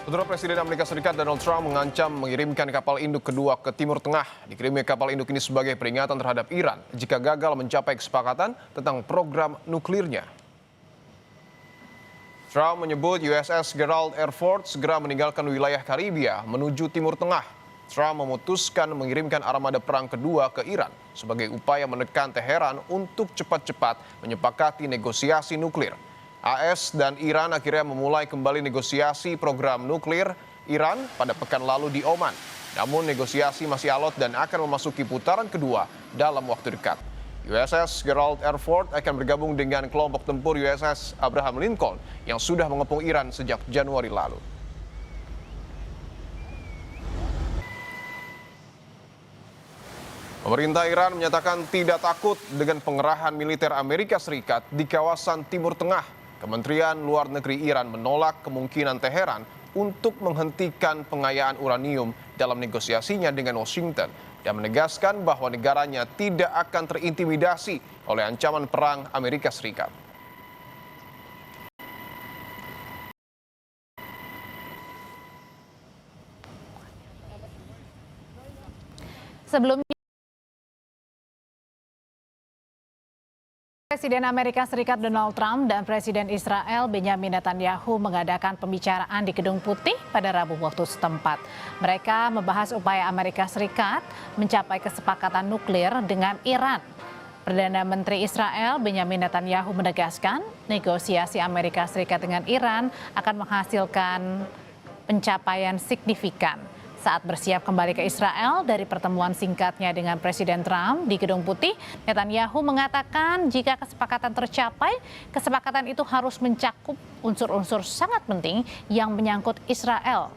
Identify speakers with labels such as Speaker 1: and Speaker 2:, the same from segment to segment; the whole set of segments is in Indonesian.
Speaker 1: Saudara Presiden Amerika Serikat Donald Trump mengancam mengirimkan kapal induk kedua ke Timur Tengah. Dikirimnya kapal induk ini sebagai peringatan terhadap Iran jika gagal mencapai kesepakatan tentang program nuklirnya. Trump menyebut USS Gerald R. Ford segera meninggalkan wilayah Karibia menuju Timur Tengah. Trump memutuskan mengirimkan armada perang kedua ke Iran sebagai upaya menekan Teheran untuk cepat-cepat menyepakati negosiasi nuklir. AS dan Iran akhirnya memulai kembali negosiasi program nuklir Iran pada pekan lalu di Oman. Namun negosiasi masih alot dan akan memasuki putaran kedua dalam waktu dekat. USS Gerald R. Ford akan bergabung dengan kelompok tempur USS Abraham Lincoln yang sudah mengepung Iran sejak Januari lalu. Pemerintah Iran menyatakan tidak takut dengan pengerahan militer Amerika Serikat di kawasan Timur Tengah. Kementerian Luar Negeri Iran menolak kemungkinan Teheran untuk menghentikan pengayaan uranium dalam negosiasinya dengan Washington dan menegaskan bahwa negaranya tidak akan terintimidasi oleh ancaman perang Amerika Serikat.
Speaker 2: Sebelumnya, Presiden Amerika Serikat Donald Trump dan Presiden Israel Benjamin Netanyahu mengadakan pembicaraan di Gedung Putih pada Rabu waktu setempat. Mereka membahas upaya Amerika Serikat mencapai kesepakatan nuklir dengan Iran. Perdana Menteri Israel Benjamin Netanyahu menegaskan negosiasi Amerika Serikat dengan Iran akan menghasilkan pencapaian signifikan. Saat bersiap kembali ke Israel dari pertemuan singkatnya dengan Presiden Trump di Gedung Putih, Netanyahu mengatakan jika kesepakatan tercapai, kesepakatan itu harus mencakup unsur-unsur sangat penting yang menyangkut Israel.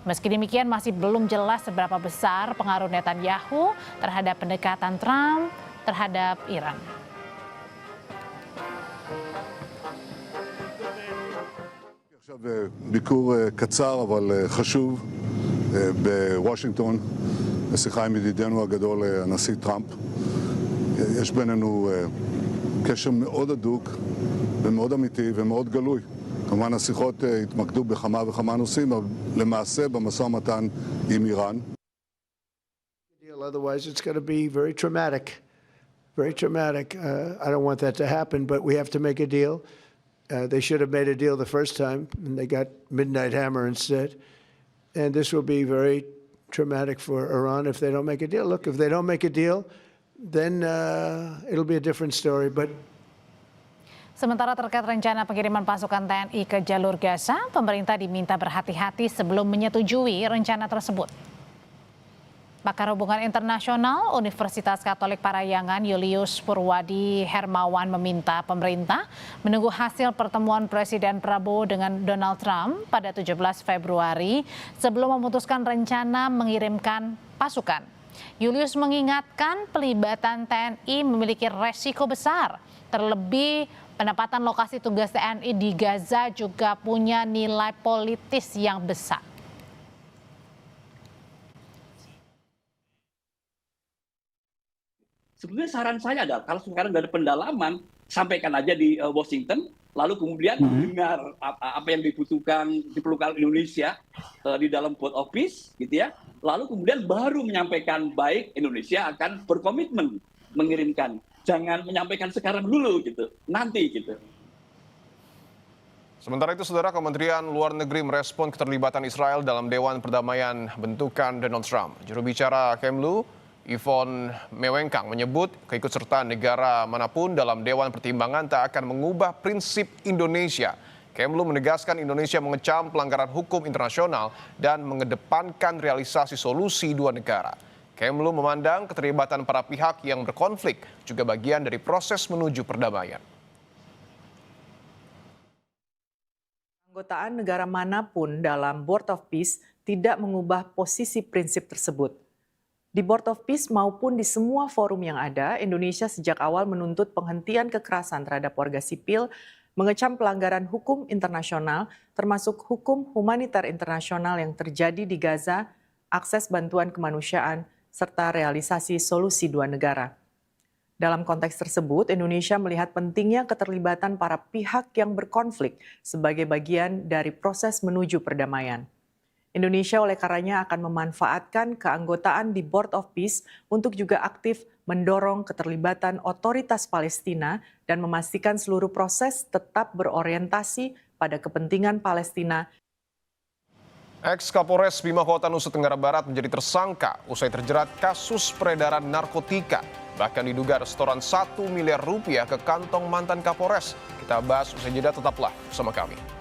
Speaker 2: Meski demikian, masih belum jelas seberapa besar pengaruh Netanyahu terhadap pendekatan Trump terhadap Iran.
Speaker 3: עכשיו ביקור קצר אבל חשוב בוושינגטון, בשיחה עם ידידנו הגדול הנשיא טראמפ. יש בינינו קשר מאוד הדוק ומאוד אמיתי ומאוד גלוי. כמובן השיחות התמקדו בכמה וכמה נושאים, אבל למעשה במשא ומתן עם איראן.
Speaker 4: Otherwise it's going to be very traumatic. Very traumatic. I don't want that to happen, but we have to make a deal. They should have made a deal the first time, and they got Midnight Hammer instead. And this will be very traumatic for Iran if they don't make a deal. Look, if they don't make a deal, then it'll be a different story. But
Speaker 2: Sementara terkait rencana pengiriman pasukan TNI ke jalur Gaza, pemerintah diminta berhati-hati sebelum menyetujui rencana tersebut. Pakar Hubungan Internasional Universitas Katolik Parahyangan Julius Purwadi Hermawan meminta pemerintah menunggu hasil pertemuan Presiden Prabowo dengan Donald Trump pada 17 Februari sebelum memutuskan rencana mengirimkan pasukan. Julius mengingatkan pelibatan TNI memiliki resiko besar, terlebih penempatan lokasi tugas TNI di Gaza juga punya nilai politis yang besar.
Speaker 5: Sebenarnya saran saya adalah kalau sekarang ada pendalaman, sampaikan aja di Washington, lalu kemudian dengar apa yang diperlukan Indonesia di dalam Board of Peace, gitu ya. Lalu kemudian baru menyampaikan baik Indonesia akan berkomitmen mengirimkan. Jangan menyampaikan sekarang dulu gitu, nanti gitu.
Speaker 1: Sementara itu, Saudara, Kementerian Luar Negeri merespon keterlibatan Israel dalam Dewan Perdamaian bentukan Donald Trump. Juru bicara Kemlu, Yvonne Mewengkang, menyebut keikutsertaan negara manapun dalam Dewan Pertimbangan tak akan mengubah prinsip Indonesia. Kemlu menegaskan Indonesia mengecam pelanggaran hukum internasional dan mengedepankan realisasi solusi dua negara. Kemlu memandang keterlibatan para pihak yang berkonflik juga bagian dari proses menuju perdamaian.
Speaker 6: Anggotaan negara manapun dalam Board of Peace tidak mengubah posisi prinsip tersebut. Di Board of Peace maupun di semua forum yang ada, Indonesia sejak awal menuntut penghentian kekerasan terhadap warga sipil, mengecam pelanggaran hukum internasional, termasuk hukum humaniter internasional yang terjadi di Gaza, akses bantuan kemanusiaan, serta realisasi solusi dua negara. Dalam konteks tersebut, Indonesia melihat pentingnya keterlibatan para pihak yang berkonflik sebagai bagian dari proses menuju perdamaian. Indonesia oleh karenanya akan memanfaatkan keanggotaan di Board of Peace untuk juga aktif mendorong keterlibatan otoritas Palestina dan memastikan seluruh proses tetap berorientasi pada kepentingan Palestina.
Speaker 1: Ex-Kapolres Bima Kota Nusa Tenggara Barat menjadi tersangka usai terjerat kasus peredaran narkotika. Bahkan diduga ada setoran 1 miliar rupiah ke kantong mantan Kapolres. Kita bahas usai jeda, tetaplah bersama kami.